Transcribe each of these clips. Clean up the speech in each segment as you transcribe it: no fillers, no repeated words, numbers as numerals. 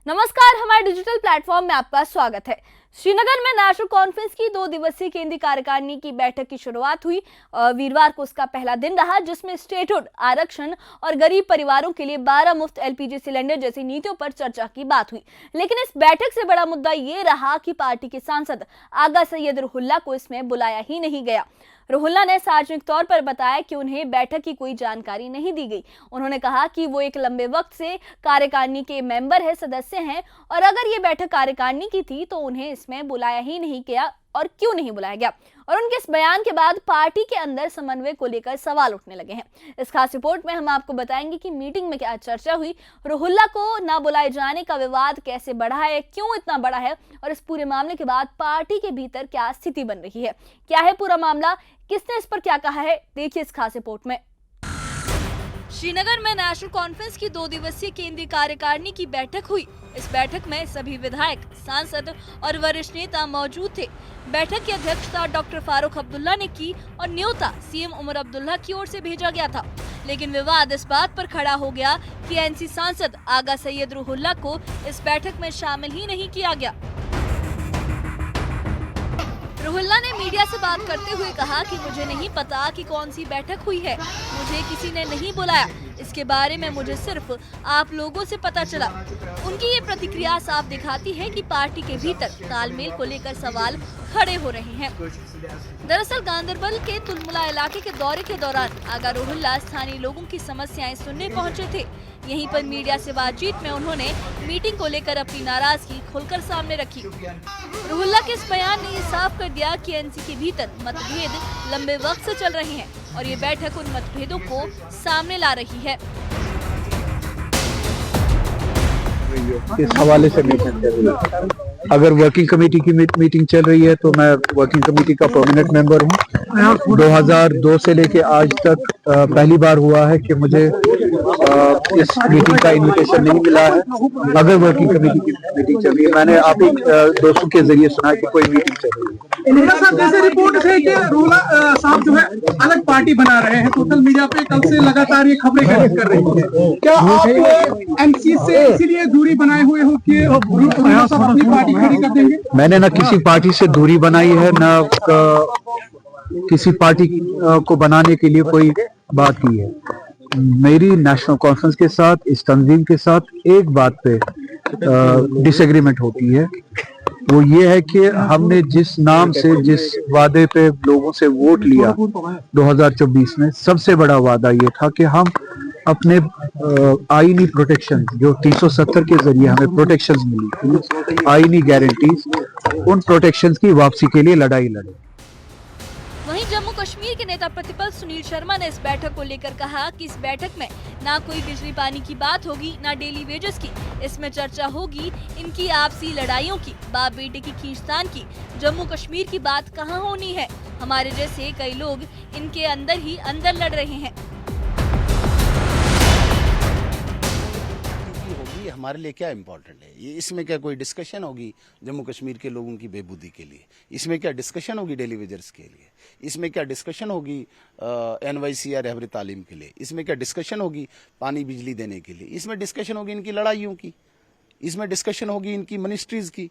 नमस्कार, हमारे digital platform में आपका स्वागत है। श्रीनगर में नेशनल कॉन्फ्रेंस की 2 दिवसीय केंद्रीय कार्यकारिणी की बैठक की शुरुआत हुई। वीरवार को उसका पहला दिन रहा, जिसमें स्टेटहुड, आरक्षण और गरीब परिवारों के लिए 12 मुफ्त एलपीजी सिलेंडर जैसी नीतियों पर चर्चा की बात हुई। लेकिन इस बैठक से बड़ा मुद्दा ये रहा कि पार्टी के सांसद आगा सैयद रुहुल्ला को इसमें बुलाया ही नहीं गया। रुहुल्ला ने सार्वजनिक तौर पर बताया कि उन्हें बैठक की कोई जानकारी नहीं दी गई। उन्होंने कहा कि वो एक लंबे वक्त से कार्यकारिणी के मेंबर है, सदस्य हैं, और अगर ये बैठक कार्यकारिणी की थी तो उन्हें इसमें बुलाया ही नहीं गया, और क्यों नहीं बुलाया गया। और उनके इस बयान के बाद पार्टी के अंदर समन्वय को लेकर सवाल उठने लगे हैं। इस खास रिपोर्ट में हम आपको बताएंगे कि मीटिंग में क्या चर्चा हुई, रुहुल्ला को ना बुलाए जाने का विवाद कैसे बढ़ा है, क्यों इतना बड़ा है, और इस पूरे मामले के बाद पार्टी के भीतर क्या स्थिति बन रही है, क्या है पूरा मामला, किसने इस पर क्या कहा है, देखिए इस खास रिपोर्ट में। श्रीनगर में नेशनल कॉन्फ्रेंस की 2 दिवसीय केंद्रीय कार्यकारिणी की बैठक हुई। इस बैठक में सभी विधायक, सांसद और वरिष्ठ नेता मौजूद थे। बैठक की अध्यक्षता डॉक्टर फारूक अब्दुल्ला ने की और न्योता सीएम उमर अब्दुल्ला की ओर से भेजा गया था। लेकिन विवाद इस बात पर खड़ा हो गया कि एनसी सांसद आगा सैयद रुहुल्ला को इस बैठक में शामिल ही नहीं किया गया। रुहुल्ला ने मीडिया से बात करते हुए कहा कि मुझे नहीं पता कि कौन सी बैठक हुई है, मुझे किसी ने नहीं बुलाया, इसके बारे में मुझे सिर्फ आप लोगों से पता चला। उनकी ये प्रतिक्रिया साफ दिखाती है कि पार्टी के भीतर तालमेल को लेकर सवाल खड़े हो रहे हैं। दरअसल गांदरबल के तुलमुला इलाके के दौरे के दौरान आगा रुहुल्ला स्थानीय लोगों की समस्याएं सुनने पहुंचे थे। यहीं पर मीडिया से बातचीत में उन्होंने मीटिंग को लेकर अपनी नाराजगी खुलकर सामने रखी। रुहुल्ला के इस बयान ने ये साफ कर दिया कि एनसी के भीतर मतभेद लंबे वक्त से चल रहे हैं और ये बैठक उन मतभेदों को सामने ला रही है। इस हवाले से मीटिंग चल रही है। अगर वर्किंग कमेटी की मीटिंग चल रही है तो मैं वर्किंग कमेटी का परमानेंट मेंबर हूँ। 2002 से लेके आज तक पहली बार हुआ है कि मुझे इस मीटिंग का इनविटेशन नहीं मिला है। अगर वर्किंग कमेटी की मीटिंग चल रही है, मैंने आप ही दोस्तों के जरिए सुना कि कोई मीटिंग चल रही है। जैसे रिपोर्ट है कि रुहुल्ला साहब जो है अलग पार्टी बना रहे हैं, सोशल मीडिया पे कल से लगातार ये खबरें कर रही है। क्या आप एमसी से इसीलिए दूरी बनाए हुए हो कि रुहुल्ला साहब अपनी पार्टी खड़ी कर देंगे? मैंने ना किसी पार्टी से दूरी बनाई है, ना किसी पार्टी को बनाने के लिए कोई बात की है। मेरी नेशनल कॉन्फ्रेंस के साथ, इस तंजीम के साथ एक बात पे डिसएग्रीमेंट होती है। वो ये है कि हमने जिस नाम से, जिस वादे पे लोगों से वोट लिया 2024 में, सबसे बड़ा वादा ये था कि हम अपने आईनी प्रोटेक्शन, जो 370 के जरिए हमें प्रोटेक्शंस मिली थी, आईनी गारंटीज, उन प्रोटेक्शंस की वापसी के लिए लड़ाई लड़े। वहीं जम्मू कश्मीर के नेता प्रतिपक्ष सुनील शर्मा ने इस बैठक को लेकर कहा कि इस बैठक में ना कोई बिजली पानी की बात होगी, ना डेली वेजेस की। इसमें चर्चा होगी इनकी आपसी लड़ाइयों की, बाप बेटे की खींचतान की। जम्मू कश्मीर की बात कहाँ होनी है? हमारे जैसे कई लोग इनके अंदर ही अंदर लड़ रहे हैं। हमारे लिए क्या इम्पोर्टेंट है ये, इसमें क्या कोई डिस्कशन होगी जम्मू कश्मीर के लोगों की बेबूदी के लिए? इसमें क्या डिस्कशन होगी डेली वेजर्स के लिए? इसमें क्या डिस्कशन होगी एनवाईसी या रहबरी तालीम के लिए? इसमें क्या डिस्कशन होगी पानी बिजली देने के लिए? इसमें डिस्कशन होगी इनकी लड़ाइयों की, इसमें डिस्कशन होगी इनकी मिनिस्ट्रीज की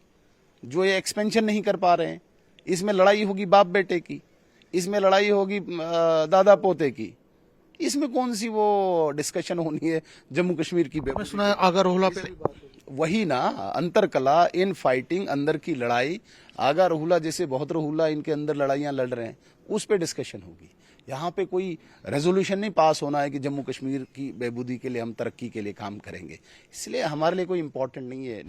जो ये एक्सपेंशन नहीं कर पा रहे हैं, इसमें लड़ाई होगी बाप बेटे की, इसमें लड़ाई होगी दादा पोते की। इसमें कौन सी वो डिस्कशन होनी है जम्मू कश्मीर की? मैं सुना है आगा रुहुल्ला पे वही ना, अंतर कला इन फाइटिंग, अंदर की लड़ाई। आगा रुहुल्ला जैसे बहुत रुहुल्ला इनके अंदर लड़ाइयां लड़ रहे हैं, उस पे डिस्कशन होगी। यहाँ पे कोई रेजोल्यूशन नहीं पास होना है कि जम्मू कश्मीर की बेबूदी के लिए हम तरक्की के लिए काम करेंगे, इसलिए हमारे लिए कोई इम्पोर्टेंट नहीं है।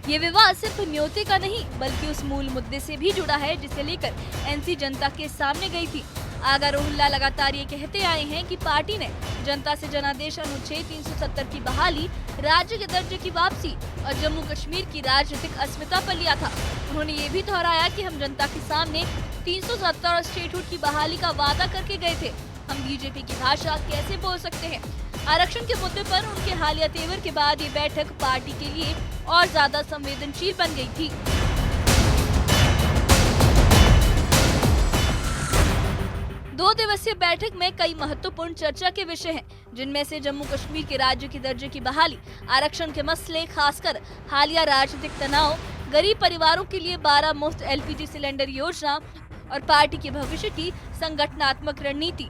ये विवाद सिर्फ न्योते का नहीं बल्कि उस मूल मुद्दे से भी जुड़ा है जिसे लेकर एनसी जनता के सामने गई थी। आगा रुहुल्ला लगातार ये कहते आए हैं कि पार्टी ने जनता से जनादेश अनुच्छेद 370 की बहाली, राज्य के दर्जे की वापसी और जम्मू कश्मीर की राजनीतिक अस्मिता पर लिया था। उन्होंने ये भी दोहराया कि हम जनता के सामने 370 और स्टेटहुड की बहाली का वादा करके गए थे। हम बीजेपी की भाषा कैसे बोल सकते हैं? आरक्षण के मुद्दे पर उनके हालिया तेवर के बाद ये बैठक पार्टी के लिए और ज्यादा संवेदनशील बन गई थी। 2 दिवसीय बैठक में कई महत्वपूर्ण चर्चा के विषय हैं, जिनमें से जम्मू कश्मीर के राज्य के दर्जे की बहाली, आरक्षण के मसले, खासकर हालिया राजनीतिक तनाव, गरीब परिवारों के लिए 12 मुफ्त LPG सिलेंडर योजना और पार्टी के भविष्य की संगठनात्मक रणनीति।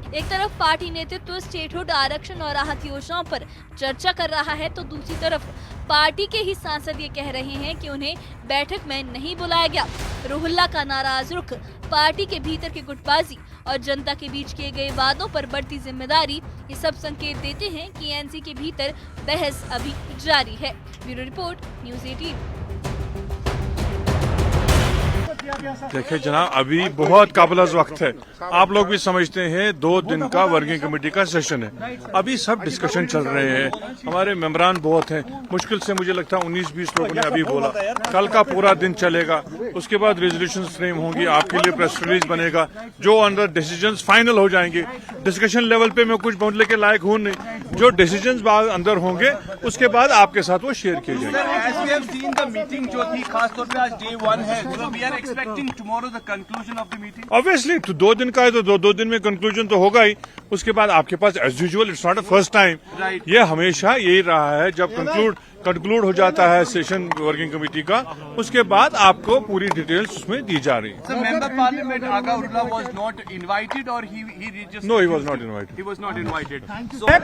एक तरफ पार्टी नेतृत्व स्टेटहुड आरक्षण और राहत योजनाओं पर चर्चा कर रहा है, तो दूसरी तरफ पार्टी के ही सांसद ये कह रहे हैं कि उन्हें बैठक में नहीं बुलाया गया। रुहुल्ला का नाराज रुख, पार्टी के भीतर की गुटबाजी और जनता के बीच किए गए वादों पर बढ़ती जिम्मेदारी, ये सब संकेत देते हैं कि एनसी के भीतर बहस अभी जारी है। Bureau report, news 18। देखिए जनाब, अभी बहुत काबिल वक्त है। आप लोग भी समझते हैं 2 दिन का वर्किंग कमेटी का सेशन है। अभी सब डिस्कशन चल रहे हैं, हमारे मेंबरान बहुत हैं। मुश्किल से मुझे लगता है 19-20 लोगों ने अभी बोला। कल का पूरा दिन चलेगा, उसके बाद रेजोल्यूशन फ्रेम होंगी, आपके लिए प्रेस रिलीज बनेगा, जो अंदर डिसीजंस फाइनल हो जाएंगे। डिस्कशन लेवल पे मैं कुछ बोलने के लायक हूँ नहीं, जो डिसीजंस अंदर होंगे उसके बाद आपके साथ वो शेयर किए जाएंगे। जो थी खासतौर पे आज डे 1 है, so we are expecting tomorrow the conclusion of the meeting. Obviously तो 2 दिन का है, तो 2 दिन में कंक्लूजन तो होगा ही। उसके बाद आपके पास as usual, it's not a first time, ये हमेशा यही रहा है, जब कंक्लूड हो जाता है सेशन वर्किंग कमेटी का, उसके बाद आपको पूरी डिटेल्स उसमें दी जा रही है। So member parliament Aga Urla was not invited or he just No, he was not invited. He was not invited.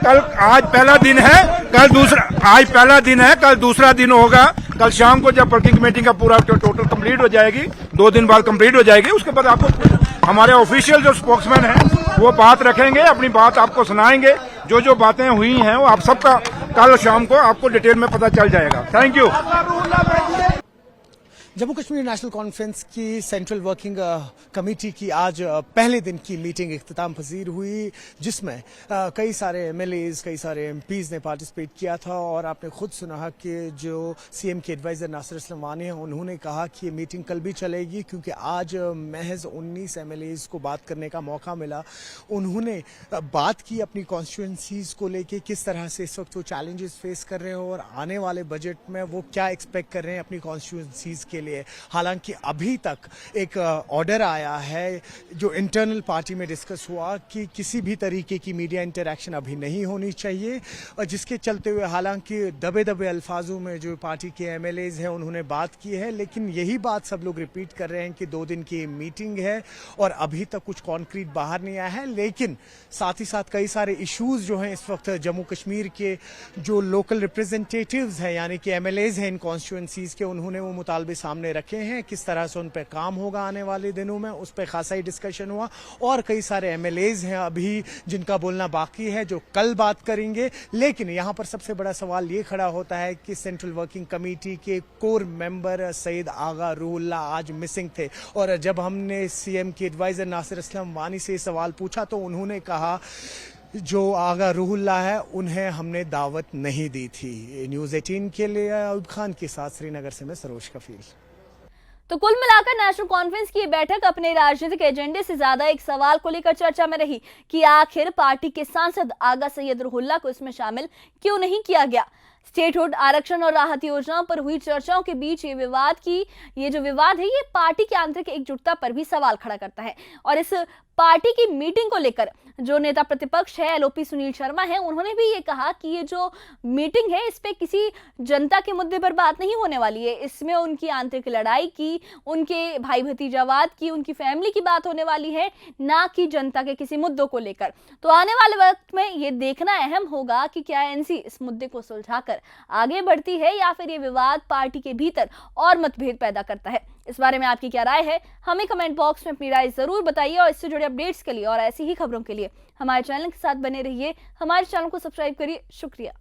कल आज पहला दिन है, कल दूसरा, आज पहला दिन है, कल दूसरा दिन होगा। कल शाम को जब वर्किंग कमेटी का पूरा टोटल कंप्लीट हो जाएगी, 2 दिन बाद कंप्लीट हो जाएगी, उसके बाद आपको हमारे ऑफिशियल जो स्पोक्समैन हैं वो बात रखेंगे, अपनी बात आपको सुनाएंगे। जो बातें हुई हैं वो आप सबका कल शाम को आपको डिटेल में पता चल जाएगा। Thank you. Jammu Kashmir national conference की सेंट्रल वर्किंग कमेटी की आज पहले दिन की मीटिंग इख्तिताम पजीर हुई, जिसमें कई सारे MLAs, कई सारे MPs ने पार्टिसिपेट किया था। और आपने खुद सुना कि जो CM के एडवाइजर नासिर असलम वानी हैं, उन्होंने कहा कि ये मीटिंग कल भी चलेगी, क्योंकि आज महज 19 MLAs को बात करने का मौका मिला। उन्होंने बात की अपनी कॉन्स्टिट्यूंसीज को लेके, किस तरह से इस वक्त वो चैलेंजेस फेस कर रहे हो और आने वाले बजट में वो क्या एक्सपेक्ट कर रहे हैं अपनी कॉन्स्टिट्यूंसीज के लिए। हालांकि अभी तक एक ऑर्डर आया है जो इंटरनल पार्टी में डिस्कस हुआ कि किसी भी तरीके की मीडिया इंटरैक्शन अभी नहीं होनी चाहिए, और जिसके चलते हुए हालांकि दबे अल्फाजों में जो पार्टी के MLAs हैं उन्होंने बात की है, लेकिन यही बात सब लोग रिपीट कर रहे हैं कि 2 दिन की मीटिंग है और अभी तक कुछ कॉन्क्रीट बाहर नहीं आया है। लेकिन साथ ही साथ कई सारे इश्यूज जो हैं इस वक्त जम्मू कश्मीर के जो लोकल रिप्रेजेंटेटिव्स हैं, यानी कि MLAs हैं इन कॉन्स्टिट्यूंसीज के, उन्होंने वो मुतालबे सामने रखे हैं। किस तरह से उन पर काम होगा आने वाले दिनों में, उस पर खासा ही डिस्कशन हुआ। और कई सारे MLAs हैं अभी जिनका बोलना बाकी है, जो कल बात करेंगे। लेकिन यहाँ पर सबसे बड़ा सवाल ये खड़ा होता है कि सेंट्रल वर्किंग कमेटी के कोर मेंबर सैयद आगा रुहुल्ला आज मिसिंग थे, और जब हमने CM के एडवाइजर नासिर असलम वानी से सवाल पूछा तो उन्होंने कहा जो आगा रुहुल्ला है उन्हें हमने दावत नहीं दी थी। न्यूज़ 18 के लिए अयूब खान के साथ श्रीनगर से मैं सरोज कफील। तो कुल मिलाकर नेशनल कॉन्फ्रेंस की ये बैठक अपने राजनीतिक एजेंडे से ज्यादा एक सवाल को लेकर चर्चा में रही कि आखिर पार्टी के सांसद आगा सैयद रुहुल्ला को इसमें शामिल क्यों नहीं किया गया। स्टेटहुड आरक्षण और राहत योजनाओं पर हुई चर्चाओं के बीच ये जो विवाद है, ये पार्टी की आंतरिक एकजुटता पर भी सवाल खड़ा करता है। और इस पार्टी की मीटिंग को लेकर जो नेता प्रतिपक्ष है LOP सुनील शर्मा है, उन्होंने भी ये कहा कि ये जो मीटिंग है इस पे किसी जनता के मुद्दे पर बात नहीं होने वाली है, इसमें उनकी आंतरिक लड़ाई की, उनके भाई भतीजावाद की, उनकी फैमिली की बात होने वाली है, ना कि जनता के किसी मुद्दों को लेकर। तो आने वाले वक्त में ये देखना अहम होगा कि क्या NC इस मुद्दे को सुलझाकर आगे बढ़ती है या फिर ये विवाद पार्टी के भीतर और मतभेद पैदा करता है। इस बारे में आपकी क्या राय है, हमें कमेंट बॉक्स में अपनी राय जरूर बताइए। और इससे जुड़े अपडेट्स के लिए और ऐसी ही खबरों के लिए हमारे चैनल के साथ बने रहिए। हमारे चैनल को सब्सक्राइब करिए। शुक्रिया।